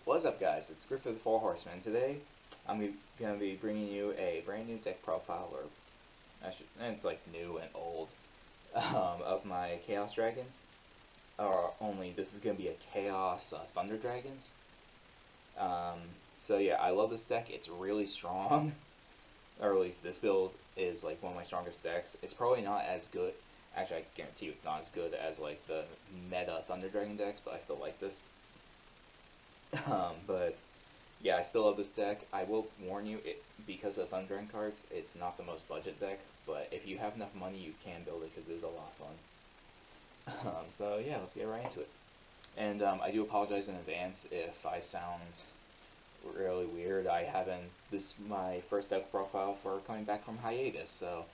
What's up, guys? It's Grif of the Four Horsemen. Today, I'm going to be bringing you a brand new deck profile, or it's like new and old, of my Chaos Dragons. Only this is going to be a Chaos Thunder Dragons. So yeah, I love this deck. It's really strong, or at least this build is like one of my strongest decks. It's probably not as good. Actually, I guarantee you it's not as good as like the meta Thunder Dragon decks, but I still like this. But yeah, I still love this deck. I will warn you, because of Thunder Dragon cards, it's not the most budget deck, but if you have enough money, you can build it because it is a lot of fun. So yeah, let's get right into it. And I do apologize in advance if I sound really weird. This is my first deck profile for coming back from hiatus, so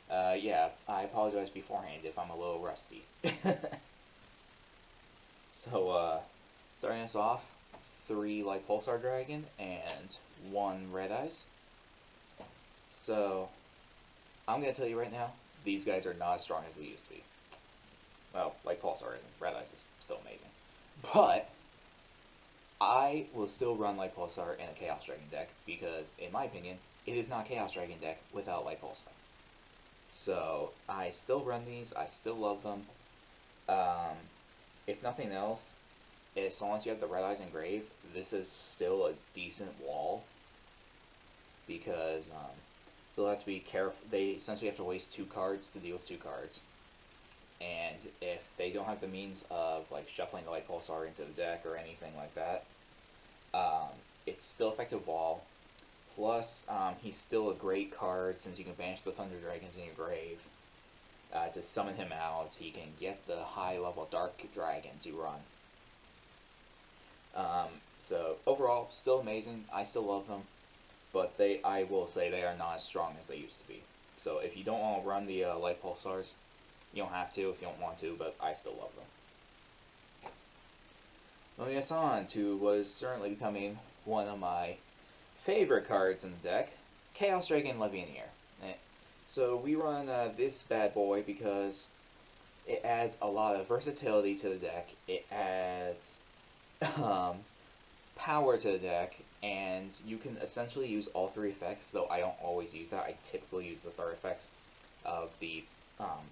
yeah, I apologize beforehand if I'm a little rusty. So, starting us off, 3 Light Pulsar Dragon and 1 Red Eyes. So, I'm going to tell you right now, these guys are not as strong as they used to be. Well, Light Pulsar and Red Eyes is still amazing. But, I will still run Light Pulsar in a Chaos Dragon deck, because, in my opinion, it is not a Chaos Dragon deck without Light Pulsar. So, I still run these, I still love them. If nothing else, as long as you have the Red Eyes and Grave, this is still a decent wall, because they'll have to be careful. They essentially have to waste 2 cards to deal with 2 cards, and if they don't have the means of like shuffling the Light Pulsar into the deck or anything like that, it's still effective wall. Plus, he's still a great card since you can banish the Thunder Dragons in your grave to summon him out. He can get the high level Dark Dragons you run. So overall, still amazing. I still love them, but I will say they are not as strong as they used to be. So if you don't want to run the Light Pulsars, you don't have to if you don't want to, but I still love them. Moving us on to what is certainly becoming one of my favorite cards in the deck, Chaos Dragon Levianeer. So we run this bad boy because it adds a lot of versatility to the deck. It adds power to the deck, and you can essentially use all 3 effects, though I don't always use that. I typically use the 3rd effect of the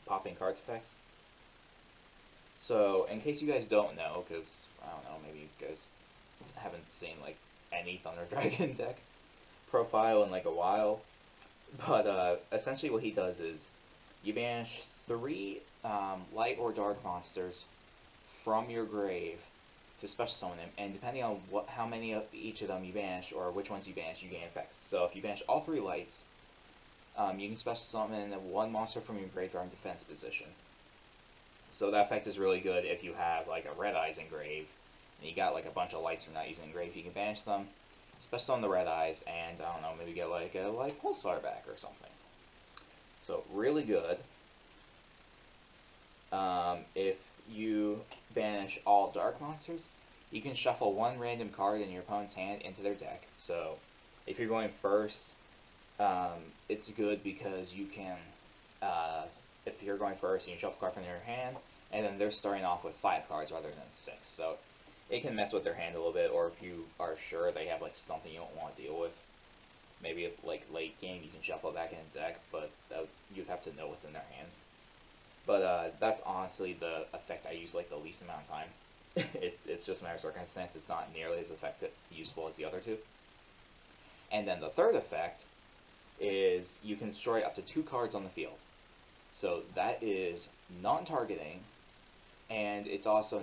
popping cards effects. So, in case you guys don't know, because, I don't know, maybe you guys haven't seen, like, any Thunder Dragon deck profile in, like, a while, but, essentially what he does is, you banish 3 light or dark monsters from your grave to special summon them, and depending on how many of each of them you banish, or which ones you banish, you gain effects. So if you banish all 3 lights, you can special summon 1 monster from your graveyard in defense position. So that effect is really good if you have like a Red Eyes in grave, and you got like a bunch of lights you're not using in grave. You can banish them, special summon the Red Eyes, and I don't know, maybe get like a Light Pulsar back or something. So really good. If you banish all dark monsters, you can shuffle 1 random card in your opponent's hand into their deck. So if you're going first, it's good because you can, if you're going first, you can shuffle a card from your hand, and then they're starting off with 5 cards rather than 6. So it can mess with their hand a little bit, or if you are sure they have like something you don't want to deal with, maybe if like late game you can shuffle it back in the deck, but you'd have to know what's in their hand. But that's honestly the effect I use like the least amount of time. It's just a matter of circumstance. It's not nearly as useful as the other 2. And then the 3rd effect is you can destroy up to 2 cards on the field. So that is non-targeting, and it's also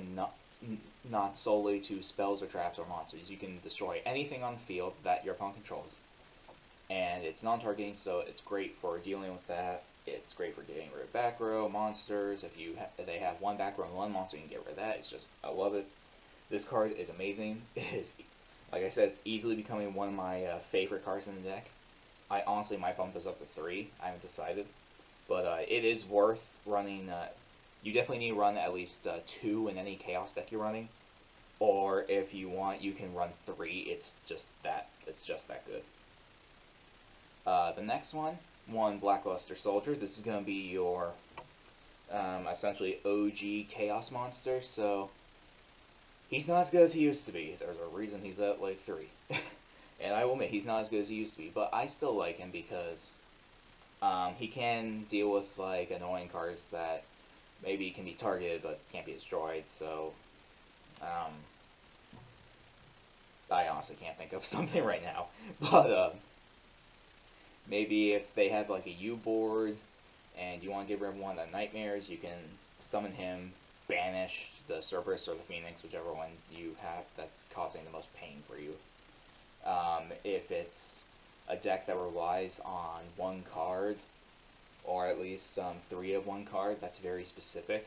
not solely to spells or traps or monsters. You can destroy anything on the field that your opponent controls, and it's non-targeting, so it's great for dealing with that. It's great for getting rid of back row monsters. If they have 1 back row and 1 monster, you can get rid of that. It's just, I love it. This card is amazing. It is, like I said, it's easily becoming one of my favorite cards in the deck. I honestly might bump this up to 3. I haven't decided, but it is worth running. You definitely need to run at least 2 in any Chaos deck you're running, or if you want, you can run 3. It's just that good. The next one, 1 Blackluster Soldier. This is going to be your essentially OG Chaos monster. So He's not as good as he used to be. There's a reason he's at like 3. And I will admit, he's not as good as he used to be, but I still like him because he can deal with like annoying cards that maybe can be targeted but can't be destroyed, so I honestly can't think of something right now. But maybe if they have like a U board and you want to get rid of one of the nightmares, you can summon him, banish the Cerberus or the Phoenix, whichever one you have that's causing the most pain for you. If it's a deck that relies on one card, or at least 3 of one card, that's very specific,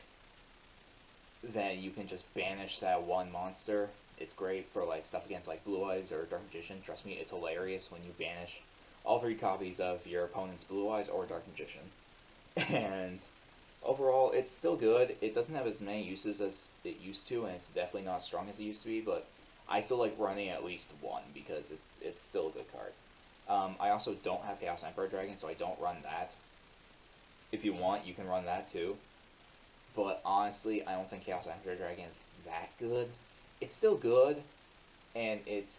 then you can just banish that one monster. It's great for like stuff against like Blue Eyes or Dark Magician. Trust me, it's hilarious when you banish all 3 copies of your opponent's Blue Eyes or Dark Magician. And overall, it's still good. It doesn't have as many uses as it used to, and it's definitely not as strong as it used to be, but I still like running at least one because it's still a good card. I also don't have Chaos Emperor Dragon, so I don't run that. If you want, you can run that too. But honestly, I don't think Chaos Emperor Dragon is that good. It's still good, and it's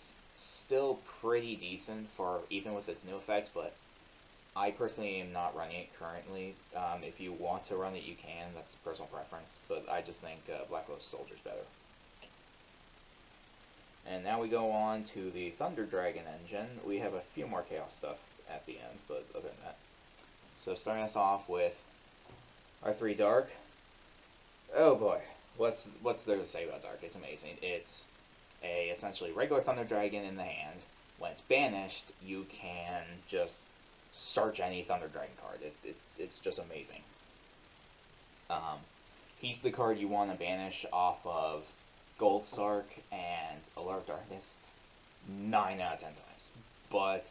still pretty decent for even with its new effects, but I personally am not running it currently. If you want to run it, you can. That's personal preference, but I just think Black Lotus Soldier's better. And now we go on to the Thunder Dragon engine. We have a few more Chaos stuff at the end, but other than that. So starting us off with our 3 Dark. Oh boy, what's there to say about Dark? It's amazing. It's a essentially regular Thunder Dragon in the hand. When it's banished, you can just search any Thunder Dragon card. It's just amazing. He's the card you want to banish off of Gold Sark and Allure of Darkness 9 out of 10 times. But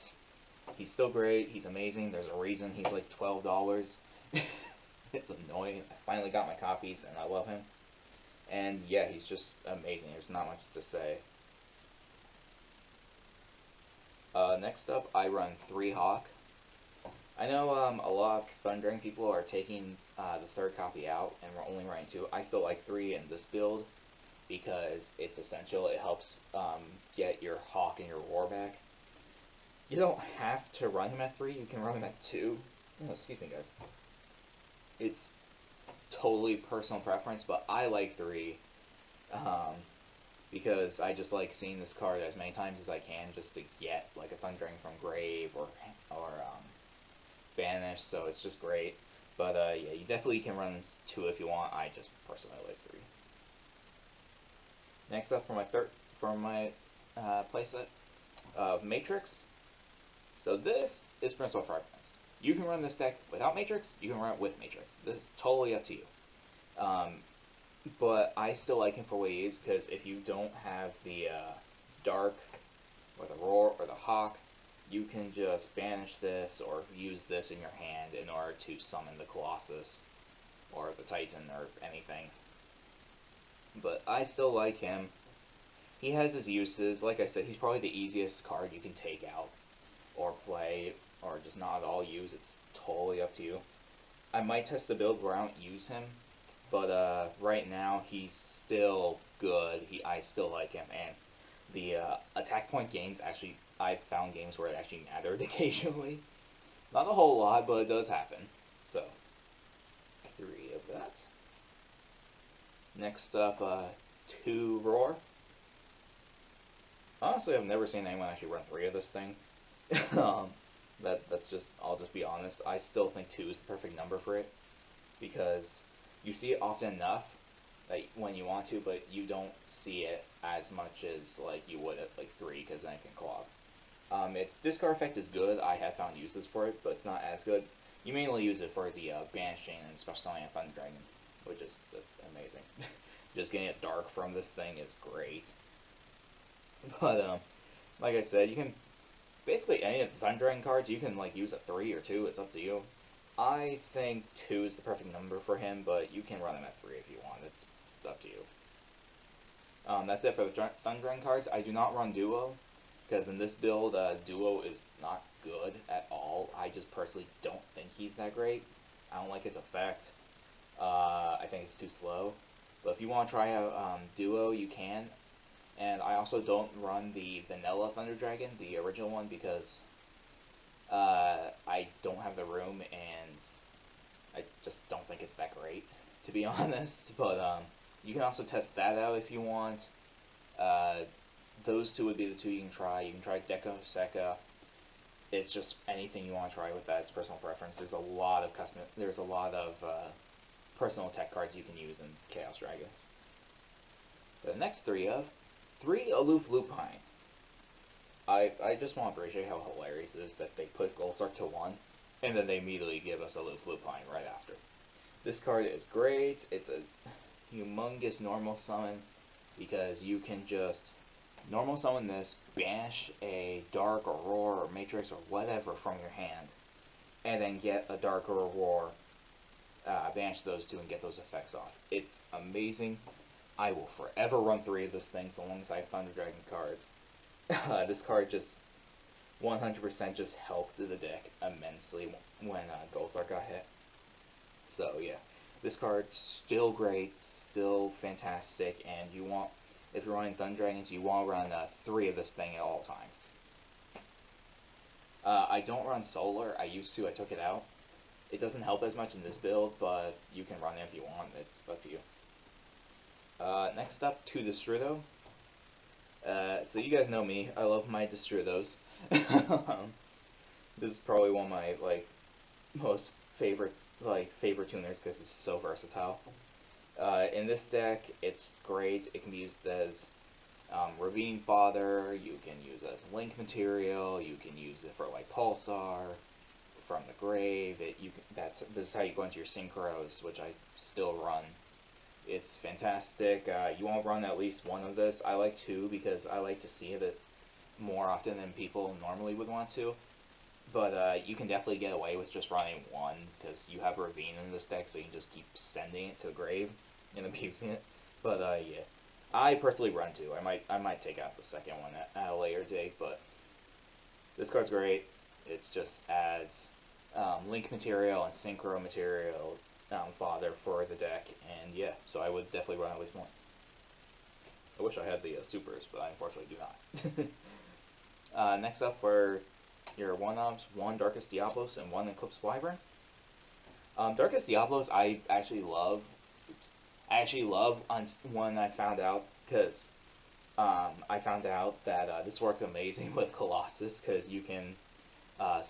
he's still great. He's amazing. There's a reason he's like $12. It's annoying. I finally got my copies, and I love him. And yeah, he's just amazing. There's not much to say. Next up, I run 3 Hawk. I know a lot of Thundering people are taking the 3rd copy out, and we're only running 2. I still like 3 in this build because it's essential. It helps get your Hawk and your Roar back. You don't have to run him at 3. You can run him at 2. Oh, excuse me, guys. It's totally personal preference, but I like 3 because I just like seeing this card as many times as I can just to get like a Thundering from Grave or Banish, so it's just great. But yeah, you definitely can run 2 if you want. I just personally like 3. Next up for my playset of Matrix. So this is principal preference. You can run this deck without Matrix. You can run it with Matrix. This is totally up to you. But I still like him for what he is, because if you don't have the Dark or the Roar or the Hawk, you can just banish this or use this in your hand in order to summon the Colossus or the Titan or anything. But I still like him. He has his uses. Like I said, he's probably the easiest card you can take out or play or just not at all use. It's totally up to you. I might test the build where I don't use him, but right now he's still good. I still like him, and the attack point gains, actually, I've found games where it actually mattered occasionally. Not a whole lot, but it does happen. So, 3 of that. Next up, 2 Roar. Honestly, I've never seen anyone actually run 3 of this thing. That's just, I'll just be honest. I still think 2 is the perfect number for it, because you see it often enough that when you want to, but you don't see it as much as like you would at like 3, because then it can clog. Its discard effect is good. I have found uses for it, but it's not as good. You mainly use it for the banishing and special summoning Thunder Dragon, which is amazing. Just getting it dark from this thing is great. But like I said, you can basically any of the Thunder Dragon cards you can like use at 3 or 2. It's up to you. I think 2 is the perfect number for him, but you can run him at 3 if you want. It's up to you. That's it for the Thunder Dragon cards. I do not run Duo, because in this build, Duo is not good at all. I just personally don't think he's that great. I don't like his effect. I think it's too slow. But if you want to try out Duo, you can. And I also don't run the vanilla Thunder Dragon, the original one, because I don't have the room and I just don't think it's that great, to be honest. But you can also test that out if you want. Those two would be the two you can try. You can try Deco Seca. It's just anything you want to try with that. It's personal preference. There's a lot of personal tech cards you can use in Chaos Dragons. The next three Aloof Lupine. I just want to appreciate how hilarious it is that they put Goldsark to 1, and then they immediately give us Aloof Lupine right after. This card is great. It's a humongous normal summon, because you can just normal summon this, banish a Dark or Roar or Matrix or whatever from your hand, and then get a Dark or a Roar, banish those two and get those effects off. It's amazing. I will forever run 3 of this thing so long as I have Thunder Dragon cards. This card just 100% just helped the deck immensely when Goldsark got hit. So yeah, this card's still great, still fantastic, and if you're running Thunder Dragons, you want to run 3 of this thing at all times. I don't run Solar. I used to. I took it out. It doesn't help as much in this build, but you can run it if you want. It's up to you. Next up, 2 Destrudo. So you guys know me. I love my Destrudos. This is probably one of my most favorite tuners because it's so versatile. In this deck, it's great. It can be used as Ravine Father. You can use it as Link material. You can use it for Pulsar from the grave. This is how you go into your Synchros, which I still run. It's fantastic. You want to run at least 1 of this. I like 2 because I like to see it more often than people normally would want to. But you can definitely get away with just running 1 because you have Ravine in this deck, so you can just keep sending it to the grave and abusing it. But yeah, I personally run 2. I might take out the second one at a later date, but this card's great. It just adds Link material and Synchro material. Father for the deck, and yeah, so I would definitely run at least 1. I wish I had the supers, but I unfortunately do not. Next up for your 1-ups, 1 Darkest Diablos and 1 Eclipse Wyvern. Darkest Diablos I actually love. When I found out, because I found out that this works amazing with Colossus, because you can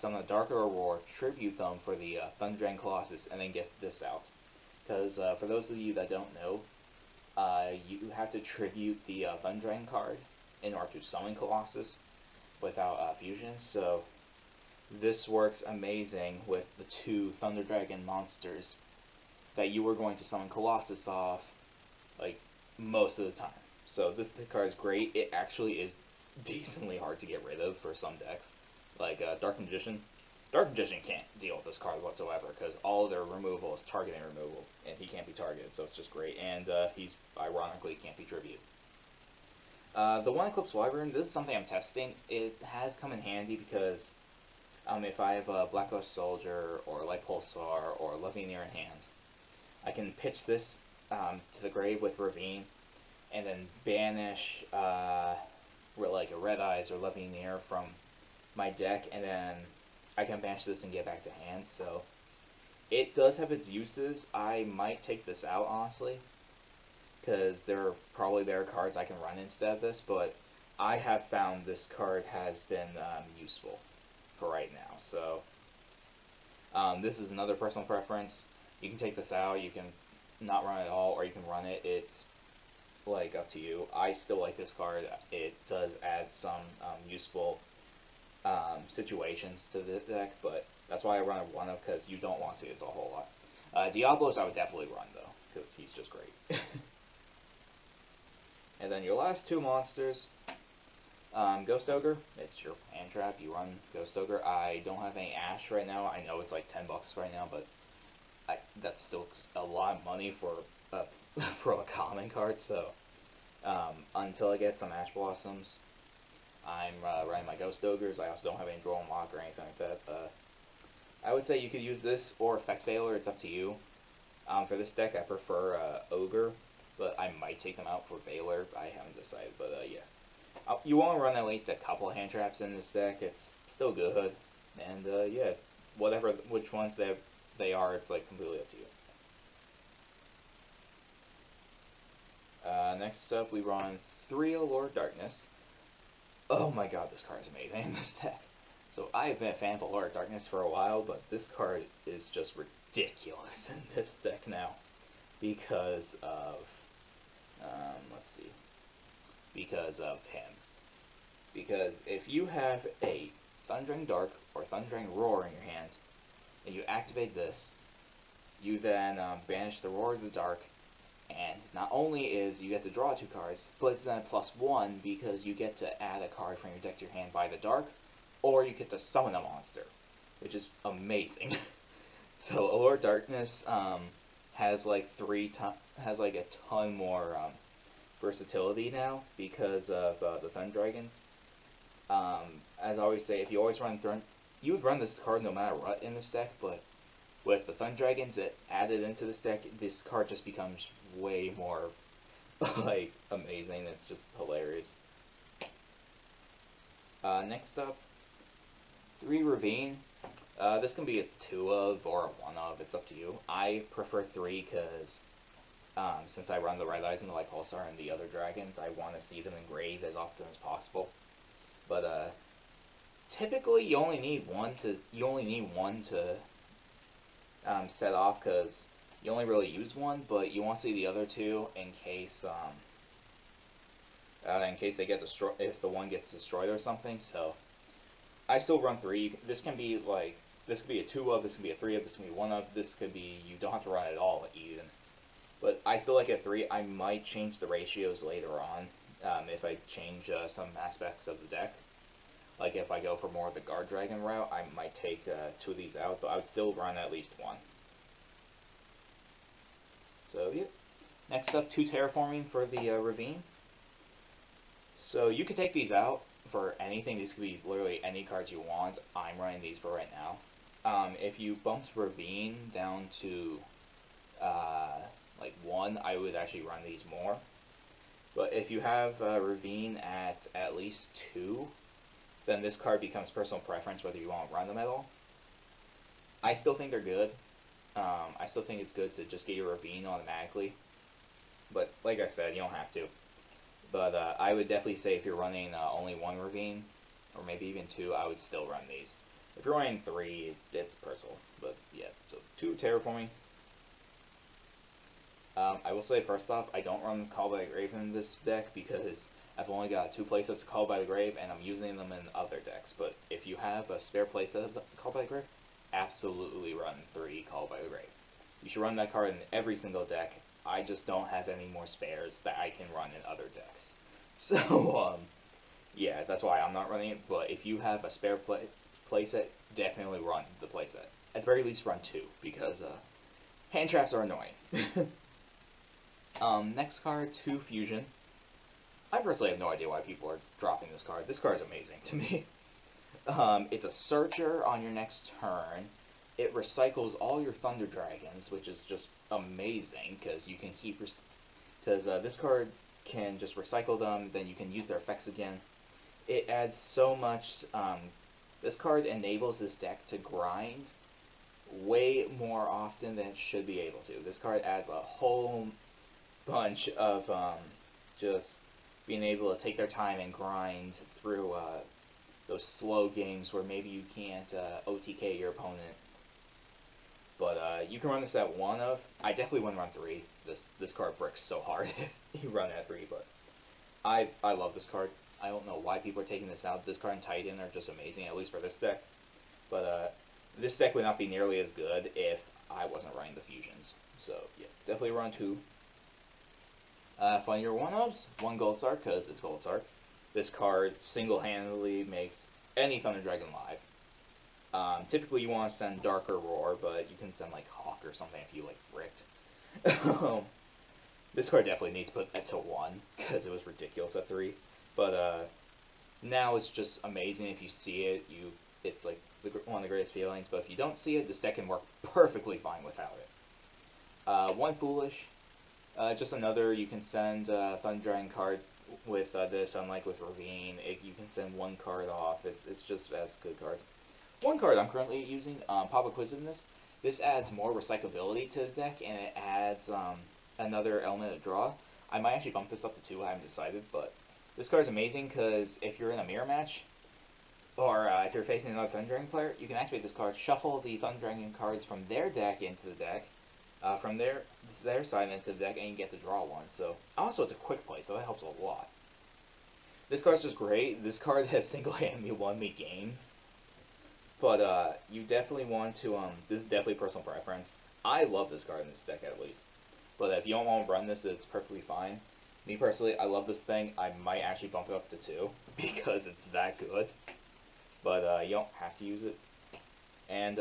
summon a Dark Aurora, tribute them for the Thunder Dragon Colossus, and then get this out. Because for those of you that don't know, you have to tribute the Thunder Dragon card in order to summon Colossus without fusion. So this works amazing with the 2 Thunder Dragon monsters that you were going to summon Colossus off most of the time. So this card is great. It actually is decently hard to get rid of for some decks. Dark Magician. Dark Magician can't deal with this card whatsoever because all of their removal is targeting removal, and he can't be targeted, so it's just great. And he's ironically can't be tributed. The 1 Eclipse Wyvern, this is something I'm testing. It has come in handy because if I have a Black Ghost Soldier or Light Pulsar or Levineer in hand, I can pitch this to the grave with Ravine, and then banish a Red Eyes or Levineer from my deck, and then I can banish this and get back to hand. So it does have its uses. I might take this out, honestly, because there are probably better cards I can run instead of this, but I have found this card has been useful for right now. So this is another personal preference. You can take this out, you can not run it at all, or you can run it. It's up to you. I still like this card. It does add some useful situations to the deck, but that's why I run a 1-up, because you don't want to see this a whole lot. Diablos I would definitely run, though, because he's just great. And then your last 2 monsters, Ghost Ogre. It's your hand trap. You run Ghost Ogre. I don't have any Ash right now. I know it's $10 right now, but that's still a lot of money for for a common card. So until I get some Ash Blossoms, I'm running my Ghost Ogres. I also don't have any Draw Unlock or anything like that. I would say you could use this or Effect Veiler. It's up to you. For this deck, I prefer Ogre. but I might take them out for Baylor. I haven't decided, but yeah. You want to run at least a couple hand traps in this deck. It's still good, and yeah, which ones they are, it's like completely up to you. Next up, we run 3 Allure Darkness. Oh my god, this card is amazing in this deck. So I've been a fan of Allure Darkness for a while, but this card is just ridiculous in this deck now because of let's see, because of him. Because if you have a Thundering Dark or Thundering Roar in your hand, and you activate this, you then banish the Roar of the Dark, and not only is you get to draw 2 cards, but it's then +1 because you get to add a card from your deck to your hand by the Dark, or you get to summon a monster, which is amazing. So Allure Darkness has like a ton more versatility now because of the Sun Dragons. As I always say, if you always run you would run this card no matter what in this deck, but with the Thun Dragons that added into this deck, this card just becomes way more like amazing. It's just hilarious. Next up, 3 Ravine. This can be a 2 of or a 1 of. It's up to you. I prefer 3 because since I run the Red Eyes and the Light Pulsar and the other dragons, I want to see them in grave as often as possible. But typically you only need one to set off because you only really use one, but you want to see the other 2 in case they get destroyed, if the one gets destroyed or something. So I still run 3. This can be a 2 of, this can be a 3 of, this can be 1 of, this could be, you don't have to run it at all even. But I still like a 3. I might change the ratios later on if I change some aspects of the deck. Like if I go for more of the Guard Dragon route, I might take 2 of these out, but I would still run at least 1. So yeah. Next up, 2 Terraforming for the Ravine. So you could take these out for anything. These could be literally any cards you want. I'm running these for right now. If you bumped Ravine down to like 1, I would actually run these more. But if you have Ravine at least 2, then this card becomes personal preference whether you want to run them at all. I still think they're good. I still think it's good to just get your Ravine automatically. But like I said, you don't have to. But I would definitely say if you're running only 1 Ravine, or maybe even 2, I would still run these. If you're running 3, it's personal. But yeah, so 2 Terraforming. I will say first off, I don't run Call by the Grave in this deck because I've only got 2 playsets to Call by the Grave, and I'm using them in other decks. But if you have a spare playset of Call by the Grave, absolutely run 3 Call by the Grave. You should run that card in every single deck. I just don't have any more spares that I can run in other decks. So, yeah, that's why I'm not running it. But if you have a spare playset, definitely run the playset. At the very least, run 2, because hand traps are annoying. Next card, 2 Fusion. I personally have no idea why people are dropping this card. This card is amazing to me. It's a Searcher on your next turn. It recycles all your Thunder Dragons, which is just amazing because you can keep this card can just recycle them, then you can use their effects again. It adds so much. This card enables this deck to grind way more often than it should be able to. This card adds a whole bunch of just being able to take their time and grind through those slow games where maybe you can't OTK your opponent. But you can run this at 1 of. I definitely wouldn't run 3. This card bricks so hard if you run it at 3. But I love this card. I don't know why people are taking this out. This card and Titan are just amazing, at least for this deck. But this deck would not be nearly as good if I wasn't running the fusions. So yeah, definitely run 2. Find your 1-ofs, 1 Gold Star, because it's Gold Star. This card single-handedly makes any Thunder Dragon live. Typically you want to send Dark or Roar, but you can send like Hawk or something if you like Fricked. This card definitely needs to put that to 1, because it was ridiculous at 3. But now it's just amazing if you see it. It's like one of the greatest feelings, but if you don't see it, this deck can work perfectly fine without it. 1 Foolish. Just another, you can send Thunder Dragon card with this, unlike with Ravine, you can send one card off. It's just, that's good cards. One card I'm currently using, Pop Acquisitiveness. This adds more recyclability to the deck, and it adds another element of draw. I might actually bump this up to 2, I haven't decided, but this card is amazing because if you're in a mirror match, or if you're facing another Thunder Dragon player, you can activate this card, shuffle the Thunder Dragon cards from their deck into the deck, from their side into the deck, and you get to draw one. So also it's a quick play, so that helps a lot. This card's just great. This card has single-handedly won me games. But you definitely want to, this is definitely personal preference. I love this card in this deck at least. But if you don't want to run this, it's perfectly fine. Me personally, I love this thing. I might actually bump it up to 2 because it's that good. But you don't have to use it. And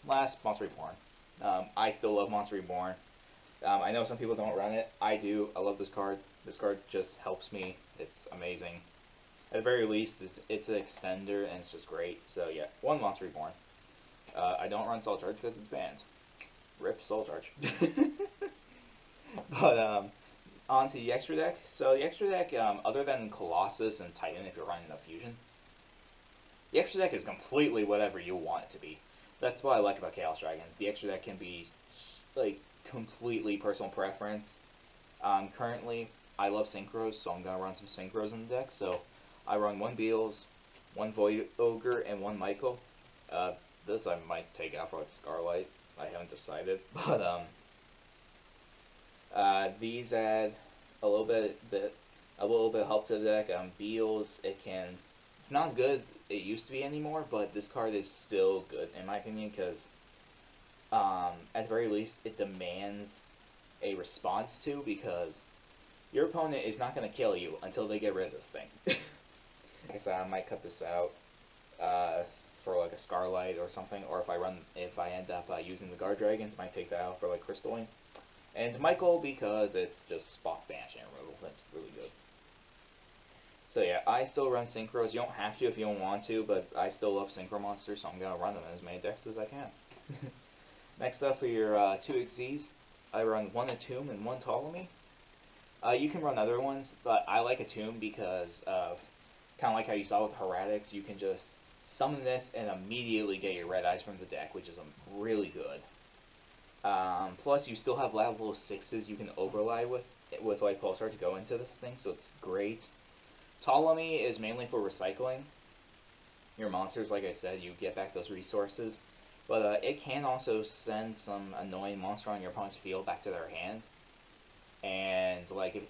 last, Monster Reborn. I still love Monster Reborn. I know some people don't run it. I do. I love this card. This card just helps me. It's amazing. At the very least, it's an extender, and it's just great. So yeah, one Monster Reborn. I don't run Soul Charge because it's banned. RIP Soul Charge. But on to the extra deck. So the extra deck, other than Colossus and Titan, if you're running a fusion, the extra deck is completely whatever you want it to be. That's what I like about Chaos Dragons. The extra deck can be like completely personal preference. Currently, I love synchros, so I'm gonna run some synchros in the deck. So I run 1 Beals, 1 Void Ogre, and 1 Michael. This I might take out for like Scarlight. I haven't decided, but these add a little bit of help to the deck. Beals, it's not as good as it used to be anymore, but this card is still good in my opinion because at the very least it demands a response to, because your opponent is not going to kill you until they get rid of this thing. Like I said, I might cut this out for like a Scarlight or something, or if I end up using the Guard Dragons, I might take that out for like Crystalline. And Michael, because it's just spot bash and removal. That's really good. So yeah, I still run synchros. You don't have to if you don't want to, but I still love synchro monsters, so I'm gonna run them in as many decks as I can. Next up for your 2 XZs, I run 1 Atomb and 1 Ptolemy. You can run other ones, but I like Atomb because of kind of like how you saw with Heretics. You can just summon this and immediately get your red eyes from the deck, which is really good. Plus, you still have level 6s you can overlay with like Pulsar to go into this thing, so it's great. Ptolemy is mainly for recycling your monsters. Like I said, you get back those resources, but it can also send some annoying monster on your opponent's field back to their hand. And like if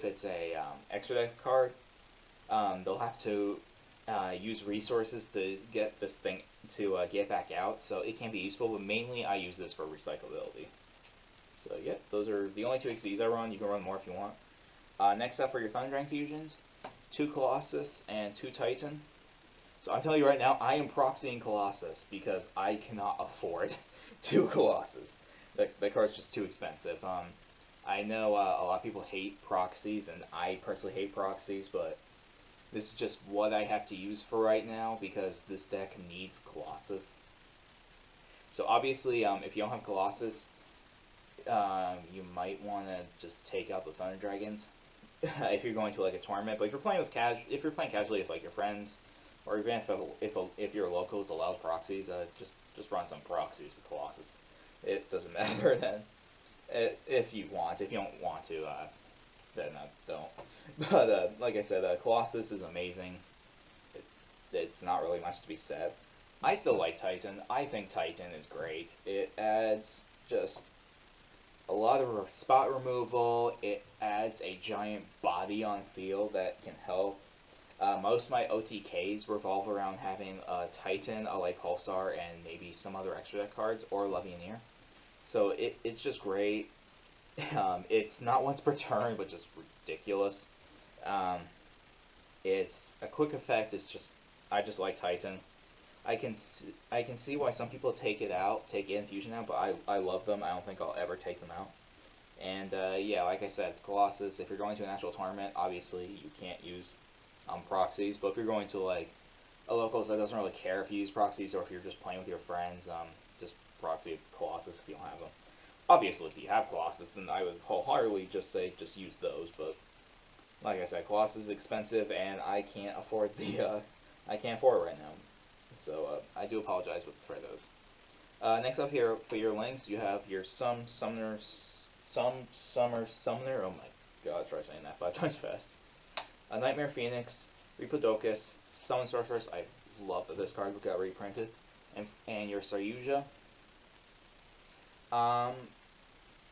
it's a extra deck card, they'll have to use resources to get this thing to get back out. So it can be useful, but mainly I use this for recyclability. So yeah, those are the only 2 XCs I run. You can run more if you want. Next up for your Thunder Dragon fusions, 2 Colossus and 2 Titan. So I'm telling you right now, I am proxying Colossus because I cannot afford 2 Colossus. That card's just too expensive. I know a lot of people hate proxies, and I personally hate proxies, but this is just what I have to use for right now because this deck needs Colossus. So obviously, if you don't have Colossus, you might want to just take out the Thunder Dragons if you're going to like a tournament. But if you're playing casually with like your friends, or even if your locals allow proxies, just run some proxies with Colossus. It doesn't matter then. If you want. If you don't want to, then don't. But like I said, Colossus is amazing. It's not really much to be said. I still like Titan. I think Titan is great. It adds just a lot of spot removal. It adds a giant body on field that can help. Most of my OTKs revolve around having a Titan, a like Pulsar, and maybe some other extra deck cards, or Levianeer. So it's just great. It's not once per turn, but just ridiculous. It's a quick effect. I just like Titan. I can see why some people take it in fusion out, but I love them. I don't think I'll ever take them out. And yeah, like I said, Colossus. If you're going to an actual tournament, obviously you can't use proxies. But if you're going to like a locals that doesn't really care if you use proxies, or if you're just playing with your friends, just proxy Colossus if you don't have them. Obviously, if you have Colossus, then I would wholeheartedly just say just use those. But like I said, Colossus is expensive, and I can't afford I can't afford it right now. So I do apologize for those. Next up here for your links, you have your Summer Summoner. Oh my god, try saying that 5 times fast. A Nightmare Phoenix, Repodocus, Summon Sorceress. I love that this card got reprinted, and your Saryuja.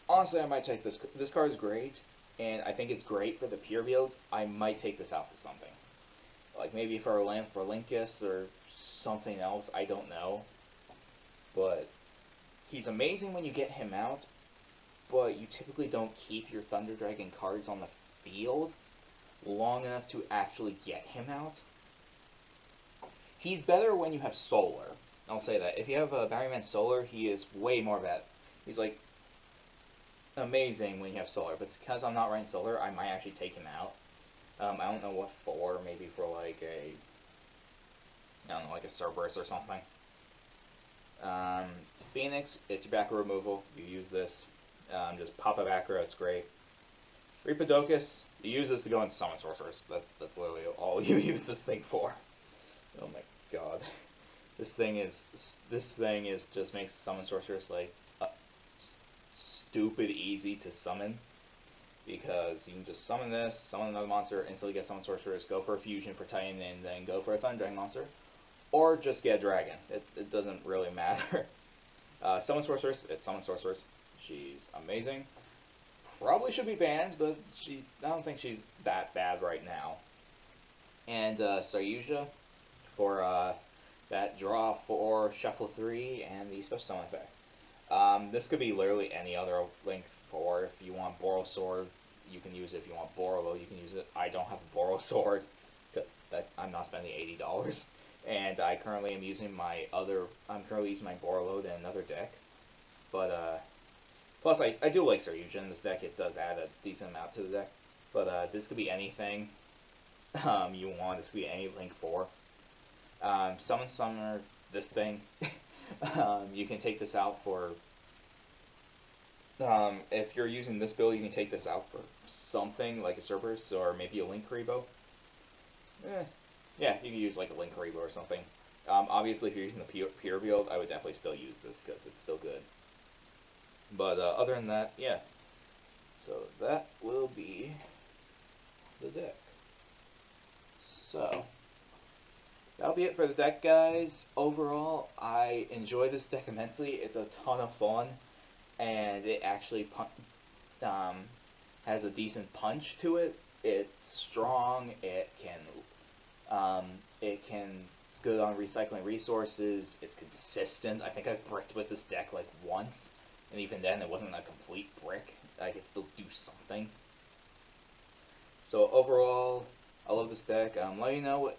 Honestly, I might take this. This card is great, and I think it's great for the pure build. I might take this out for something, like maybe for a lamp for Linkus or something else. I don't know, but he's amazing when you get him out. But you typically don't keep your Thunder Dragon cards on the field long enough to actually get him out. He's better when you have Solar. I'll say that. If you have a Batman Solar, he is way more bad. He's like amazing when you have Solar, but because I'm not running Solar, I might actually take him out. I don't know what for, maybe for like a, I don't know, like a Cerberus or something. Phoenix, it's your back row removal. You use this. Just pop a back row, it's great. Repodocus, you use this to go into Summon Sorcerers. That's literally all you use this thing for. Oh my god. This thing is just makes Summon Sorcerers like stupid easy to summon, because you can just summon this, summon another monster, instantly get Summon Sorcerers, go for a fusion for Titan, and then go for a Thunder Dragon monster, or just get a dragon. It doesn't really matter. Summon Sorceress, it's Summon Sorceress. She's amazing. Probably should be banned, but I don't think she's that bad right now. And Saryuja for that draw 4, shuffle 3, and the special summon effect. This could be literally any other link for. If you want Boral Sword, you can use it. If you want Borolo, you can use it. I don't have a Boral Sword, because I'm not spending $80. And I currently am using I'm currently using my Borolo in another deck. But plus I do like Saryuja in this deck. It does add a decent amount to the deck. But this could be anything you want. This could be any link for. Summon Summoner, this thing. You can take this out for. If you're using this build, you can take this out for something like a Cerberus or maybe a Link Karibo. Yeah, you can use like a Link Karibo or something. Obviously, if you're using the pure build, I would definitely still use this because it's still good. But other than that, yeah. So that will be the deck. So that'll be it for the deck, guys. Overall, I enjoy this deck immensely. It's a ton of fun, and it actually has a decent punch to it. It's strong. It's good on recycling resources. It's consistent. I think I've bricked with this deck like once, and even then it wasn't a complete brick. I could still do something. So overall, I love this deck. Let me know what,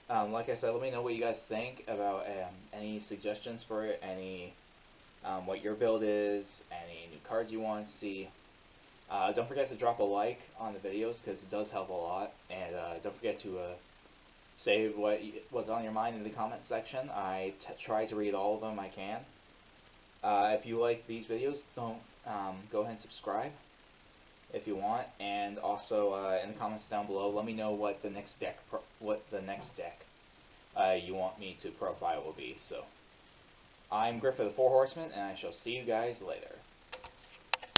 like I said, let me know what you guys think about any suggestions for it, what your build is, any new cards you want to see. Don't forget to drop a like on the videos because it does help a lot, and don't forget to say what's on your mind in the comment section. I try to read all of them I can. If you like these videos, don't go ahead and subscribe if you want, and also in the comments down below, let me know what the next deck you want me to profile will be. So I'm Grif of the Four Horsemen, and I shall see you guys later.